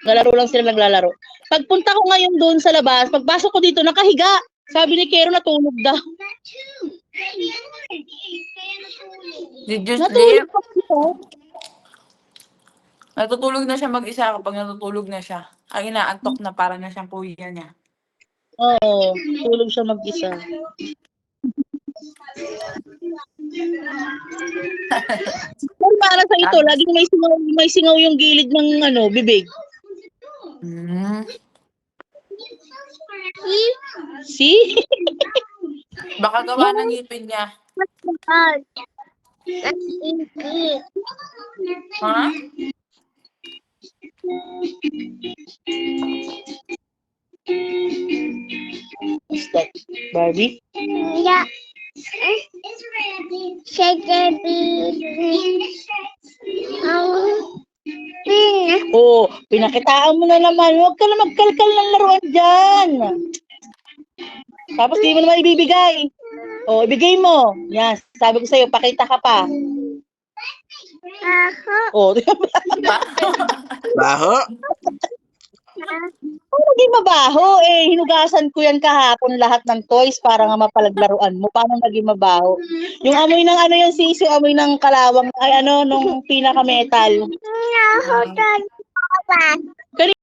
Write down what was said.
Nalaro lang sila naglalaro. Pagpunta ko ngayon doon sa labas, pagpasok ko dito, nakahiga. Sabi ni Kero, natulog daw. Did you Natulog sleep? pa siya. Natutulog na siya mag-isa kapag natutulog na siya. Ang inaantok na para na siyang kuya niya. Oo, tulog siya mag-isa. Para sa ito, laging may singaw yung gilid ng bibig. See? Baka gawa ng ngipin niya. Ha? What's that? Barbie? Yeah. Oh, pinakitaan mo na naman. Huwag ka na magkalkal ng laruan dyan. Tapos di mo naman ibibigay. Oh, ibigay mo. Yan, sabi ko sa'yo, pakita ka pa. Oh, Baho. naging mabaho eh. Hinugasan ko yan kahapon lahat ng toys para nga mapalaglaruan mo. Paano naging mabaho? Yung amoy ng yung sisi, amoy ng kalawang, nung pinaka-metal.